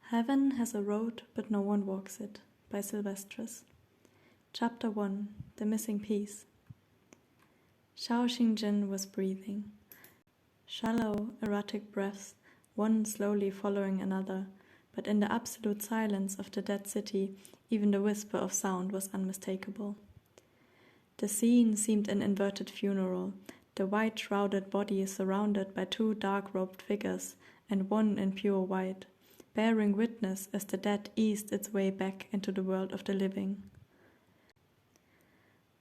Heaven has a road, but no one walks it, by Silvestris. Chapter 1. The Missing Piece. Xiao Xingjin was breathing. Shallow, erratic breaths, one slowly following another, but in the absolute silence of the dead city, even the whisper of sound was unmistakable. The scene seemed an inverted funeral, the white shrouded body surrounded by two dark-robed figures, and one in pure white, bearing witness as the dead eased its way back into the world of the living.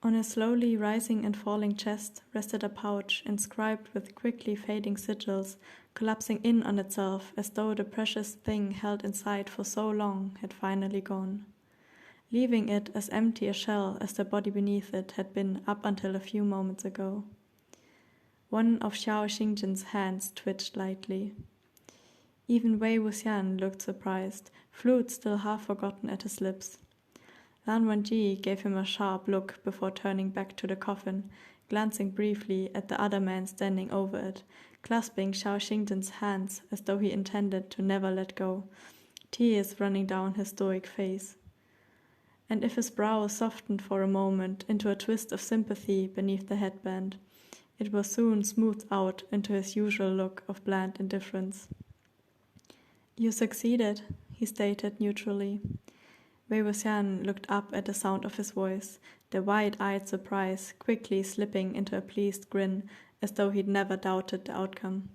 On a slowly rising and falling chest rested a pouch inscribed with quickly fading sigils, collapsing in on itself as though the precious thing held inside for so long had finally gone, leaving it as empty a shell as the body beneath it had been up until a few moments ago. One of Xiao Xingjin's hands twitched lightly. Even Wei Wuxian looked surprised, flute still half forgotten at his lips. Lan Wangji gave him a sharp look before turning back to the coffin, glancing briefly at the other man standing over it, clasping Xiao Xingjin's hands as though he intended to never let go, tears running down his stoic face. And if his brow softened for a moment into a twist of sympathy beneath the headband, it was soon smoothed out into his usual look of bland indifference. "You succeeded," he stated neutrally. Wei Wuxian looked up at the sound of his voice, the wide-eyed surprise quickly slipping into a pleased grin, as though he'd never doubted the outcome.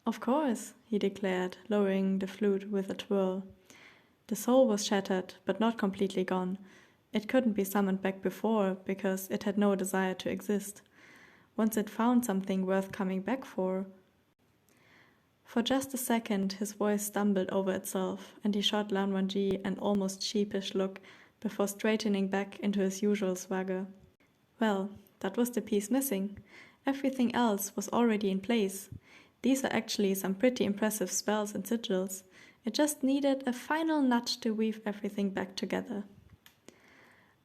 "Of course," he declared, lowering the flute with a twirl. The soul was shattered, but not completely gone. It couldn't be summoned back before, because it had no desire to exist. Once it found something worth coming back for... For just a second his voice stumbled over itself, and he shot Lan Wangji an almost sheepish look before straightening back into his usual swagger. Well, that was the piece missing. Everything else was already in place. These are actually some pretty impressive spells and sigils. It just needed a final nudge to weave everything back together.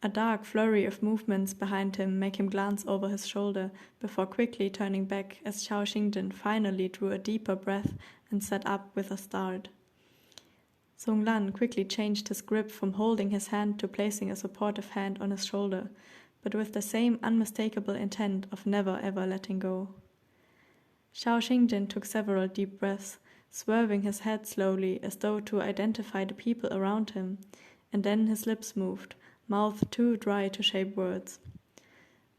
A dark flurry of movements behind him made him glance over his shoulder before quickly turning back as Xiao Xingjin finally drew a deeper breath and sat up with a start. Song Lan quickly changed his grip from holding his hand to placing a supportive hand on his shoulder, but with the same unmistakable intent of never ever letting go. Xiao Xingjin took several deep breaths, swerving his head slowly as though to identify the people around him, and then his lips moved, mouth too dry to shape words.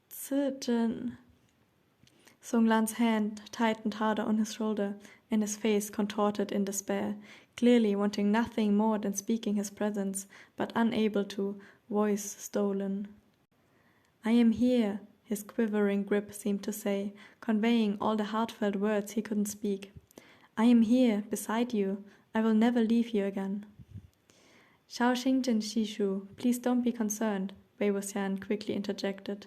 "Zijin." Song Lan's hand tightened harder on his shoulder, and his face contorted in despair, clearly wanting nothing more than speaking his presence, but unable to, voice stolen. "I am here," his quivering grip seemed to say, conveying all the heartfelt words he couldn't speak. "I am here, beside you. I will never leave you again." "Xiao Xingjin Shishu, please don't be concerned," Wei Wuxian quickly interjected.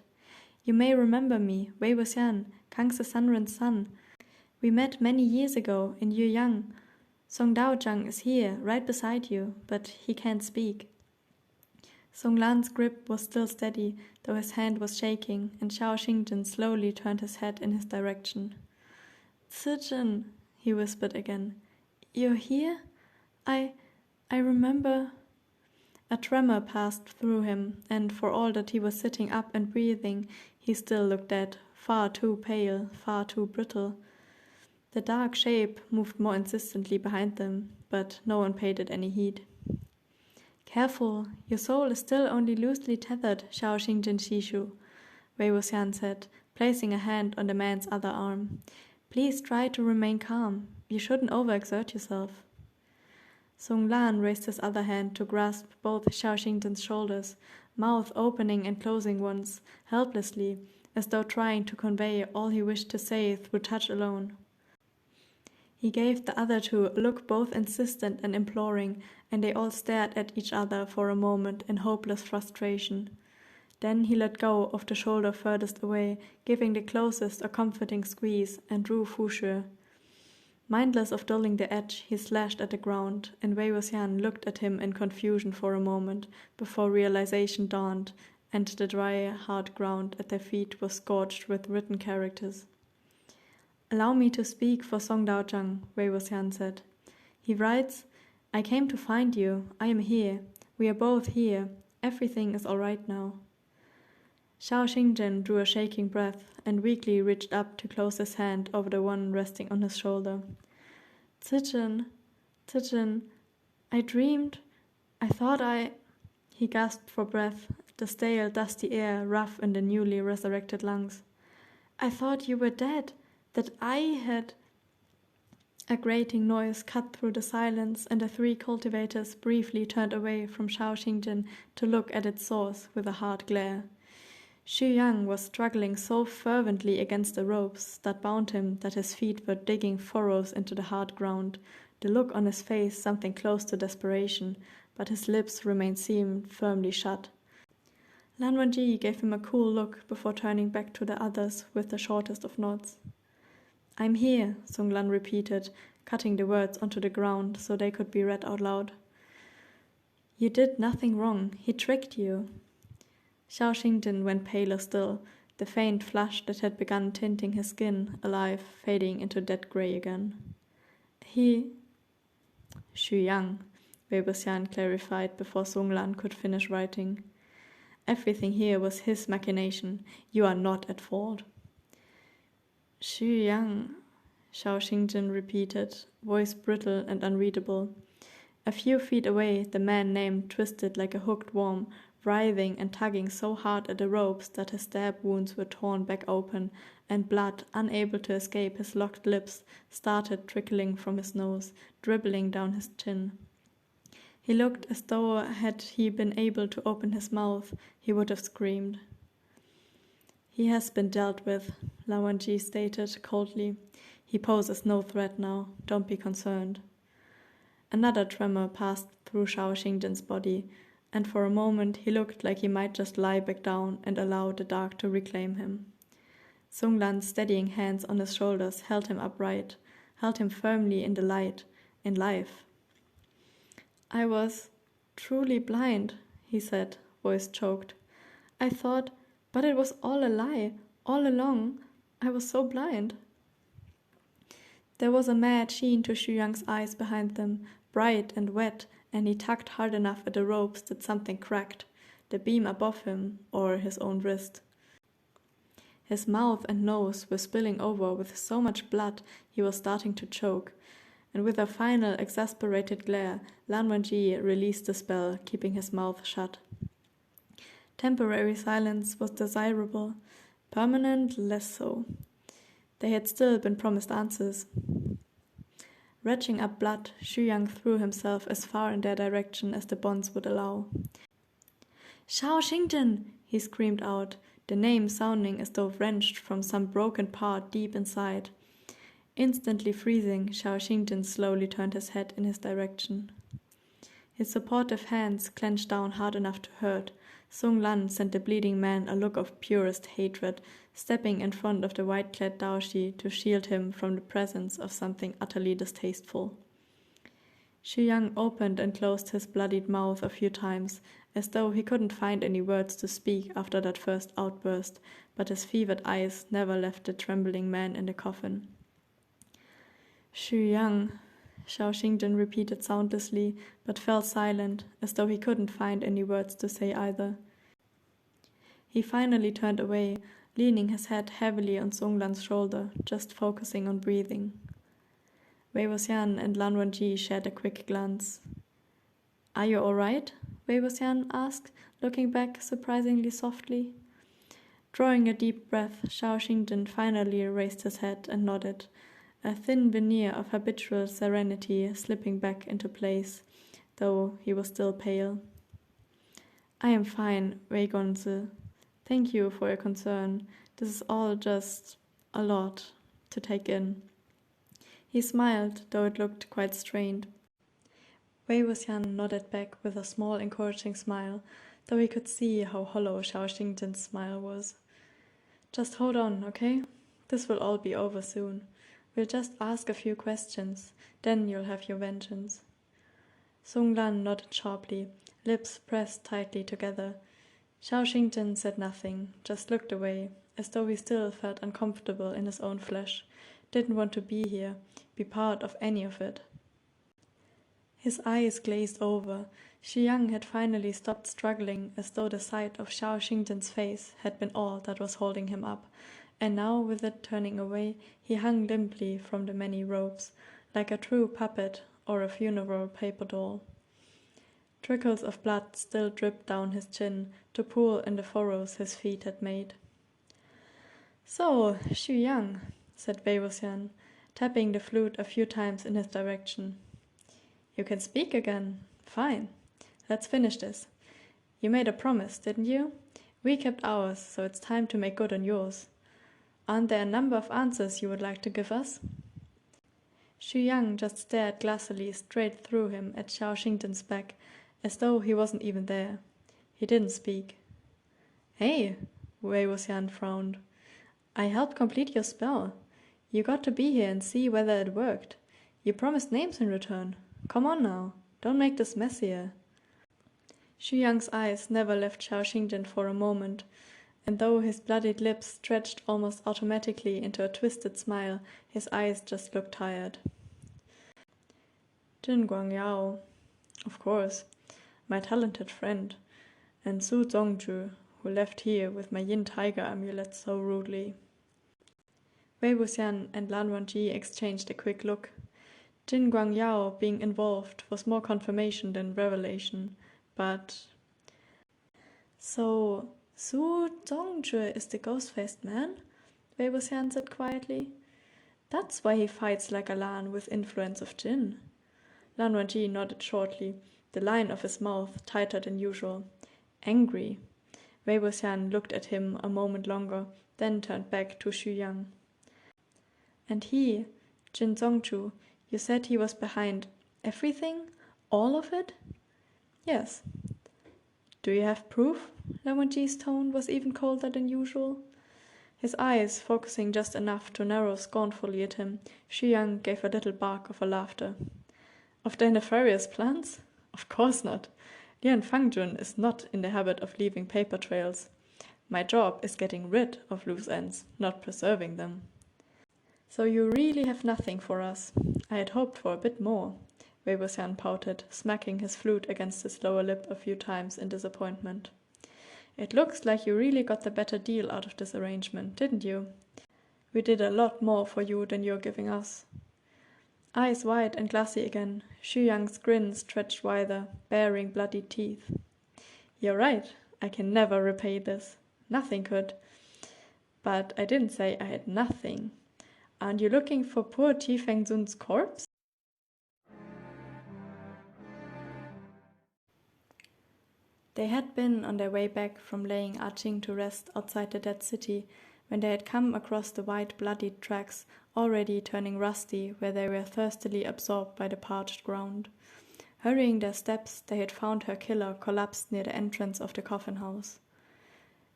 "You may remember me, Wei Wuxian, Kangse Sanren's son. We met many years ago in Yueyang. Song Daozhang is here, right beside you, but he can't speak." Song Lan's grip was still steady, though his hand was shaking, and Xiao Xingjin slowly turned his head in his direction. "Zijin," he whispered again. "You're here? I remember..." A tremor passed through him, and for all that he was sitting up and breathing, he still looked dead, far too pale, far too brittle. The dark shape moved more insistently behind them, but no one paid it any heed. "Careful, your soul is still only loosely tethered, Xiao Xingjin Shishu," Wei Wuxian said, placing a hand on the man's other arm. "Please try to remain calm. You shouldn't overexert yourself." Song Lan raised his other hand to grasp both Xiao Xingjin's shoulders, mouth opening and closing once, helplessly, as though trying to convey all he wished to say through touch alone. He gave the other two a look both insistent and imploring, and they all stared at each other for a moment in hopeless frustration. Then he let go of the shoulder furthest away, giving the closest a comforting squeeze, and drew Fushe. Mindless of dulling the edge, he slashed at the ground, and Wei Wuxian looked at him in confusion for a moment, before realization dawned, and the dry, hard ground at their feet was scorched with written characters. "Allow me to speak for Song Daozhang," Wei Wuxian said. "He writes, I came to find you. I am here. We are both here. Everything is all right now. Xiao Xingjin drew a shaking breath and weakly reached up to close his hand over the one resting on his shoulder. Zijin, I dreamed. I thought He gasped for breath, the stale, dusty air rough in the newly resurrected lungs. I thought you were dead, that I had... A grating noise cut through the silence, and the three cultivators briefly turned away from Xiao Xingjin to look at its source with a hard glare. Xu Yang was struggling so fervently against the ropes that bound him that his feet were digging furrows into the hard ground, the look on his face something close to desperation, but his lips remained seamed firmly shut. Lan Wangji gave him a cool look before turning back to the others with the shortest of nods. I'm here, Sung Lan repeated, cutting the words onto the ground so they could be read out loud. You did nothing wrong. He tricked you. Xiao Xingjin went paler still, the faint flush that had begun tinting his skin alive fading into dead grey again. Xu Yang, Wei Wuxian clarified before Sung Lan could finish writing. Everything here was his machination. You are not at fault. Xu Yang, Xiao Xingjin repeated, voice brittle and unreadable. A few feet away, the man named twisted like a hooked worm, writhing and tugging so hard at the ropes that his stab wounds were torn back open, and blood, unable to escape his locked lips, started trickling from his nose, dribbling down his chin. He looked as though had he been able to open his mouth, he would have screamed. He has been dealt with, Lan Wangji stated coldly. He poses no threat now, don't be concerned. Another tremor passed through Xiao Xingjin's body, and for a moment he looked like he might just lie back down and allow the dark to reclaim him. Sung Lan's steadying hands on his shoulders held him upright, held him firmly in the light, in life. I was truly blind, he said, voice choked. I thought, but it was all a lie, all along. I was so blind. There was a mad sheen to Xu Yang's eyes behind them, bright and wet, and he tugged hard enough at the ropes that something cracked, the beam above him or his own wrist. His mouth and nose were spilling over with so much blood he was starting to choke, and with a final exasperated glare, Lan Wangji released the spell, keeping his mouth shut. Temporary silence was desirable, permanent less so. They had still been promised answers. Retching up blood, Xu Yang threw himself as far in their direction as the bonds would allow. Xiao Xingjin! He screamed out, the name sounding as though wrenched from some broken part deep inside. Instantly freezing, Xiao Xingjin slowly turned his head in his direction. His supportive hands clenched down hard enough to hurt. Sung Lan sent the bleeding man a look of purest hatred, stepping in front of the white-clad Dao Shi to shield him from the presence of something utterly distasteful. Xu Yang opened and closed his bloodied mouth a few times, as though he couldn't find any words to speak after that first outburst, but his fevered eyes never left the trembling man in the coffin. Xu Yang, Xiao Xingjin repeated soundlessly, but fell silent, as though he couldn't find any words to say either. He finally turned away, leaning his head heavily on Sung Lan's shoulder, just focusing on breathing. Wei Wuxian and Lan Wangji shared a quick glance. Are you all right? Wei Wuxian asked, looking back surprisingly softly. Drawing a deep breath, Xiao Xingjin finally raised his head and nodded, a thin veneer of habitual serenity slipping back into place, though he was still pale. I am fine, Wei Gonzi. Thank you for your concern. This is all just a lot to take in. He smiled, though it looked quite strained. Wei Wuxian nodded back with a small encouraging smile, though he could see how hollow Xiao Xingjin's smile was. Just hold on, okay? This will all be over soon. We'll just ask a few questions, then you'll have your vengeance. Sung Lan nodded sharply, lips pressed tightly together. Xiao Xingjin said nothing, just looked away, as though he still felt uncomfortable in his own flesh, didn't want to be here, be part of any of it. His eyes glazed over. Xu Yang had finally stopped struggling, as though the sight of Xiao Xingjian's face had been all that was holding him up, and now with it turning away, he hung limply from the many ropes, like a true puppet or a funeral paper doll. Trickles of blood still dripped down his chin to pool in the furrows his feet had made. "So, Xu Yang," said Wei Wuxian, tapping the flute a few times in his direction. "You can speak again. Fine. Let's finish this. You made a promise, didn't you? We kept ours, so it's time to make good on yours. Aren't there a number of answers you would like to give us?" Xu Yang just stared glassily straight through him at Xiao Xingden's back, as though he wasn't even there. He didn't speak. "Hey," Wei Wuxian frowned. "I helped complete your spell. You got to be here and see whether it worked. You promised names in return. Come on now, don't make this messier." Xu Yang's eyes never left Xiao Xingden for a moment, and though his bloodied lips stretched almost automatically into a twisted smile, his eyes just looked tired. "Jin Guangyao, of course, my talented friend, and Su Zongzhu, who left here with my Yin Tiger amulet so rudely." Wei Wuxian and Lan Wangji exchanged a quick look. Jin Guangyao being involved was more confirmation than revelation, but... "So, Su Zongzhu is the ghost-faced man?" Wei Wuxian said quietly. "That's why he fights like a Lan with influence of Jin." Lan Wangji nodded shortly, the line of his mouth tighter than usual. Angry. Wei Wuxian looked at him a moment longer, then turned back to Xu Yang. "And he, Jin Zongzhu, you said he was behind everything? All of it?" "Yes." "Do you have proof?" Lan Wangji's tone was even colder than usual. His eyes focusing just enough to narrow scornfully at him, Xu Yang gave a little bark of laughter. "Of the nefarious plans? Of course not. Lian Fangjun is not in the habit of leaving paper trails. My job is getting rid of loose ends, not preserving them." "So you really have nothing for us. I had hoped for a bit more," Wei Wuxian pouted, smacking his flute against his lower lip a few times in disappointment. "It looks like you really got the better deal out of this arrangement, didn't you? We did a lot more for you than you're giving us." Eyes wide and glassy again, Xu Yang's grin stretched wider, baring bloody teeth. "You're right, I can never repay this. Nothing could. But I didn't say I had nothing. Aren't you looking for poor Ti Fengzun's corpse?" They had been on their way back from laying Ah Ching to rest outside the dead city when they had come across the white bloodied tracks already turning rusty where they were thirstily absorbed by the parched ground. Hurrying their steps, they had found her killer collapsed near the entrance of the coffin house.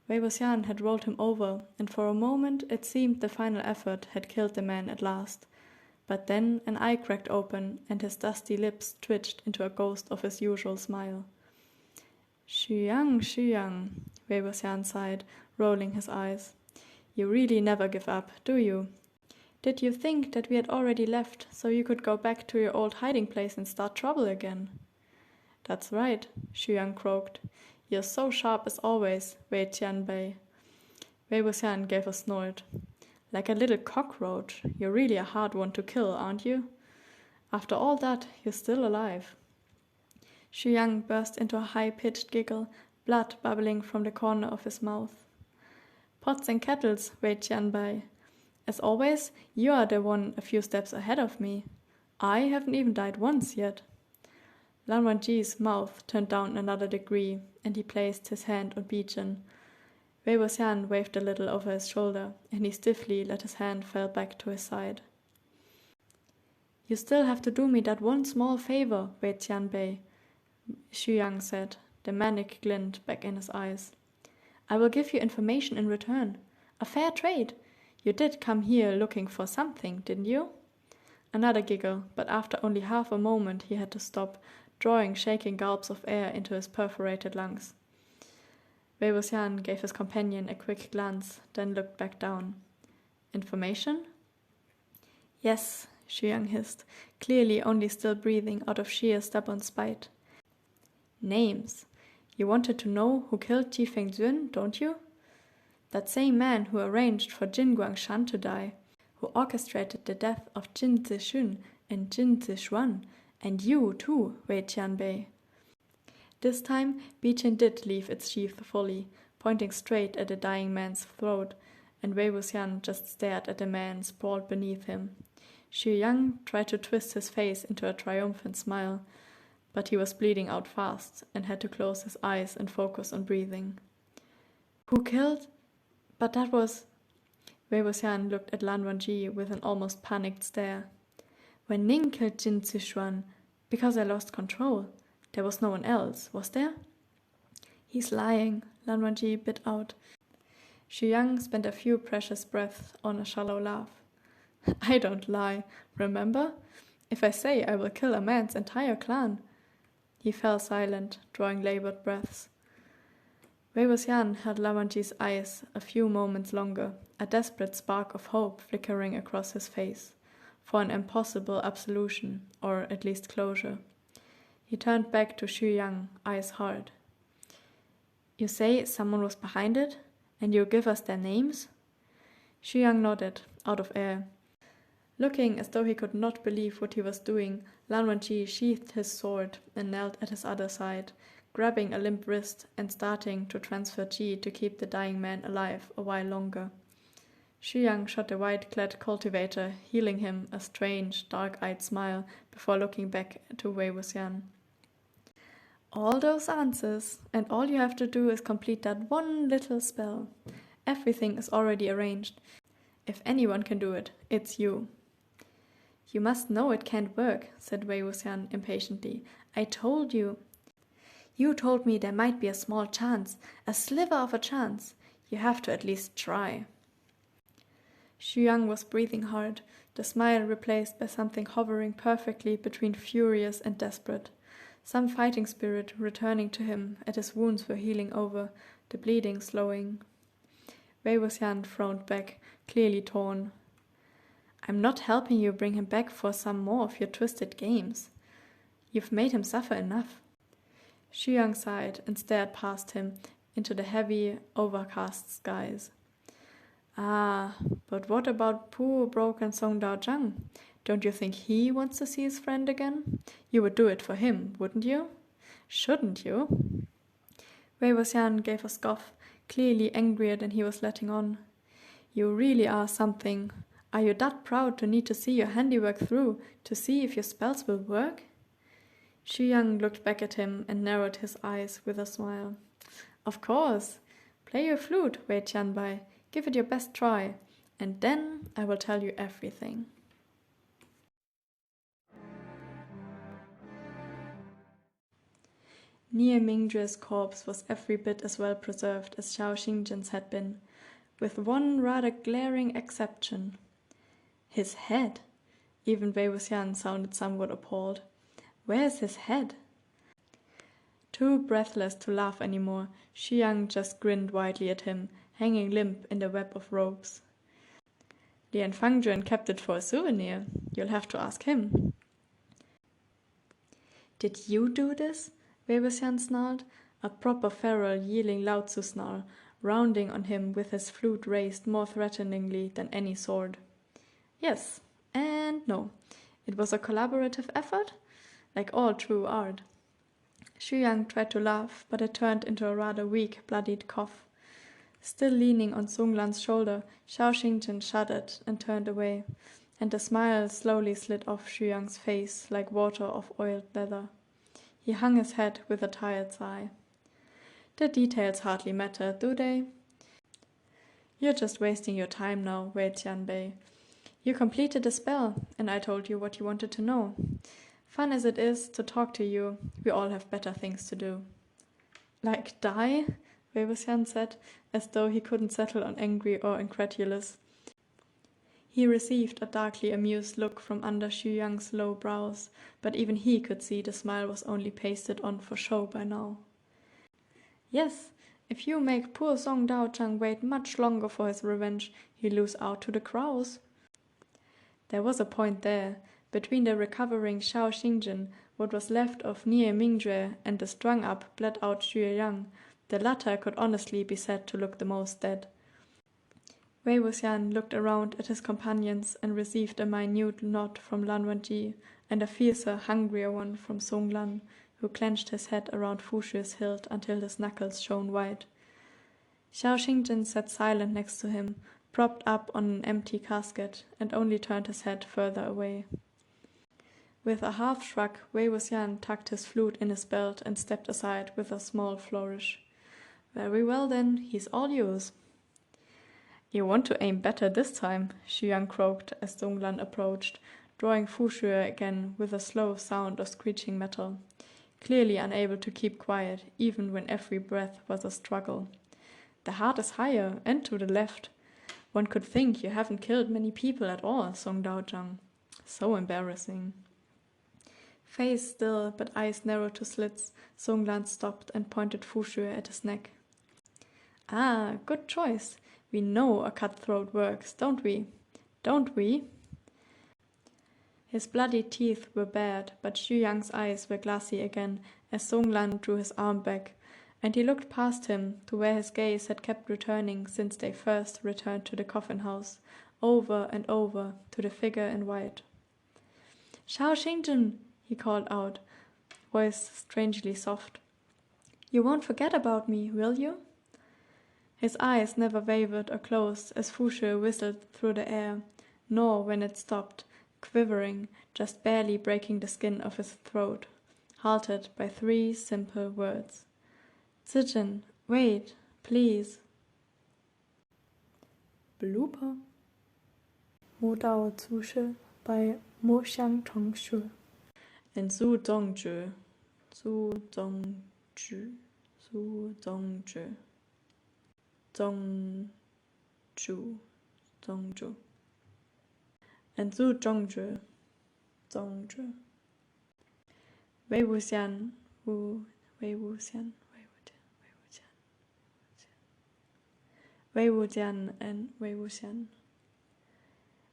Wei Wuxian had rolled him over, and for a moment it seemed the final effort had killed the man at last. But then an eye cracked open, and his dusty lips twitched into a ghost of his usual smile. Xu Yang, Wei Wuxian sighed, rolling his eyes. "You really never give up, do you? Did you think that we had already left, so you could go back to your old hiding place and start trouble again?" "That's right," Xu Yang croaked. "You're so sharp as always, Wei Tianbei." Wei Wuxian gave a snort. "Like a little cockroach. You're really a hard one to kill, aren't you? After all that, you're still alive." Xu Yang burst into a high-pitched giggle, blood bubbling from the corner of his mouth. "Pots and kettles, Wei Tianbei. As always, you are the one a few steps ahead of me. I haven't even died once yet." Lan Wangji's mouth turned down another degree, and he placed his hand on Bijin. Wei Wuxian waved a little over his shoulder, and he stiffly let his hand fall back to his side. "You still have to do me that one small favor, Wei Tianbei," Xu Yang said, the manic glint back in his eyes. "I will give you information in return. A fair trade. You did come here looking for something, didn't you?" Another giggle, but after only half a moment he had to stop, drawing shaking gulps of air into his perforated lungs. Wei Wuxian gave his companion a quick glance, then looked back down. "Information?" "Yes," Xu Yang hissed, clearly only still breathing out of sheer stubborn spite. Names. You wanted to know who killed Ji Fengzun, don't you? That same man who arranged for Jin Guangshan to die, who orchestrated the death of Jin Zixun and Jin Zixuan, and you too, Wei Tianbei. This time, Bichen did leave its sheath fully, pointing straight at the dying man's throat, and Wei Wuxian just stared at the man sprawled beneath him. Xu Yang tried to twist his face into a triumphant smile, but he was bleeding out fast and had to close his eyes and focus on breathing. Who killed? But that was... Wei Wuxian looked at Lan Wangji with an almost panicked stare. When Ning killed Jin Zixuan, because I lost control, there was no one else, was there? He's lying, Lan Wangji bit out. Xu Yang spent a few precious breaths on a shallow laugh. I don't lie, remember? If I say I will kill a man's entire clan. He fell silent, drawing labored breaths. Wei Wuxian held Lan Wangji's eyes a few moments longer, a desperate spark of hope flickering across his face, for an impossible absolution, or at least closure. He turned back to Xu Yang, eyes hard. You say someone was behind it, and you give us their names? Xu Yang nodded, out of air. Looking as though he could not believe what he was doing, Lan Wangji sheathed his sword and knelt at his other side, grabbing a limp wrist and starting to transfer Qi to keep the dying man alive a while longer. Xu Yang shot the white-clad cultivator, healing him a strange, dark-eyed smile before looking back to Wei Wuxian. All those answers, and all you have to do is complete that one little spell. Everything is already arranged. If anyone can do it, it's you. You must know it can't work, said Wei Wuxian impatiently. I told you. You told me there might be a small chance, a sliver of a chance. You have to at least try. Xu Yang was breathing hard, the smile replaced by something hovering perfectly between furious and desperate. Some fighting spirit returning to him as his wounds were healing over, the bleeding slowing. Wei Wuxian frowned back, clearly torn. I'm not helping you bring him back for some more of your twisted games. You've made him suffer enough. Xu Yang sighed and stared past him into the heavy, overcast skies. Ah, but what about poor broken Song Dao Zhang? Don't you think he wants to see his friend again? You would do it for him, wouldn't you? Shouldn't you? Wei Wuxian gave a scoff, clearly angrier than he was letting on. You really are something. Are you that proud to need to see your handiwork through, to see if your spells will work? Xu Yang looked back at him and narrowed his eyes with a smile. Of course. Play your flute, Wei Tianbai. Give it your best try, and then I will tell you everything. Nie Mingjue's corpse was every bit as well preserved as Xiao Xingjian's had been, with one rather glaring exception. His head! Even Wei Wuxian sounded somewhat appalled. Where's his head? Too breathless to laugh anymore, Xu Yang just grinned widely at him, hanging limp in the web of ropes. Lian Fangjuan kept it for a souvenir. You'll have to ask him. Did you do this? Wei Wuxian snarled, a proper feral yielding Lao Tzu snarl, rounding on him with his flute raised more threateningly than any sword. Yes, and no. It was a collaborative effort, like all true art. Xu Yang tried to laugh, but it turned into a rather weak, bloodied cough. Still leaning on Sung Lan's shoulder, Xiao Xingjian shuddered and turned away, and the smile slowly slid off Xu Yang's face like water off oiled leather. He hung his head with a tired sigh. The details hardly matter, do they? You're just wasting your time now, Wei Tianbei. You completed the spell, and I told you what you wanted to know. Fun as it is to talk to you, we all have better things to do. Like die? Wei Wuxian said, as though he couldn't settle on angry or incredulous. He received a darkly amused look from under Xu Yang's low brows, but even he could see the smile was only pasted on for show by now. Yes, if you make poor Song Dao Zhang wait much longer for his revenge, he'll lose out to the crows. There was a point there, between the recovering Xiao Xingjin, what was left of Nie Mingjue, and the strung-up, bled-out Xue Yang. The latter could honestly be said to look the most dead. Wei Wuxian looked around at his companions and received a minute nod from Lan Wangji, and a fiercer, hungrier one from Song Lan, who clenched his head around Fu Xue's hilt until his knuckles shone white. Xiao Xingjin sat silent next to him, propped up on an empty casket, and only turned his head further away. With a half shrug, Wei Wuxian tucked his flute in his belt and stepped aside with a small flourish. "Very well then, he's all yours." "You want to aim better this time," Xu Yang croaked as Donglan approached, drawing Fu Xue again with a slow sound of screeching metal, clearly unable to keep quiet, even when every breath was a struggle. "The heart is higher, and to the left. One could think you haven't killed many people at all, Song Daozhang. So embarrassing." Face still, but eyes narrowed to slits, Songlan stopped and pointed Fu Xue at his neck. "Ah, good choice. We know a cutthroat works, don't we? Don't we?" His bloody teeth were bared, but Xu Yang's eyes were glassy again as Songlan drew his arm back, and he looked past him to where his gaze had kept returning since they first returned to the coffin house, over and over to the figure in white. "Xiao Xingjin," he called out, voice strangely soft. "You won't forget about me, will you?" His eyes never wavered or closed as Fu Xue whistled through the air, nor when it stopped, quivering, just barely breaking the skin of his throat, halted by 3 simple words. "Zijin, wait, please." Blooper. Dao Zu Shi by Mo Xiangcheng Xue. And Su Zongzhu, Su Zongzhu, Su Zongzhu, Zongzhu, Zongzhu. And Su Zongzhu, Zongzhu. Wei Wuxian, Wei Wuxian, Wei Wuxian and Wei Wuxian.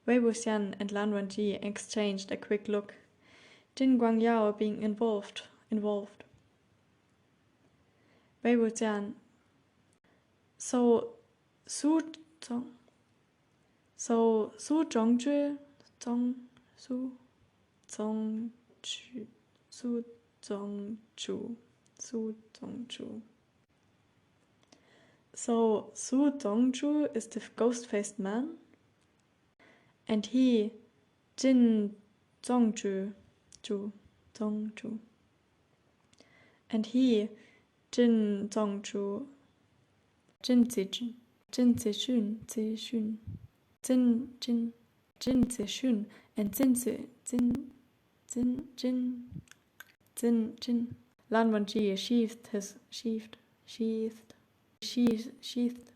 Wei Wuxian and Lan Wangji exchanged a quick look, Jin Guangyao being involved. Wei Wuxian. So Su Zongzhu, Su Zongzhu. So Su Zongzhu is the ghost-faced man? And he, Jin Zongzhu, Zongzhu. And he, Jin Zongzhu, Jin Zixun, and Jin. Lan Wangji sheathed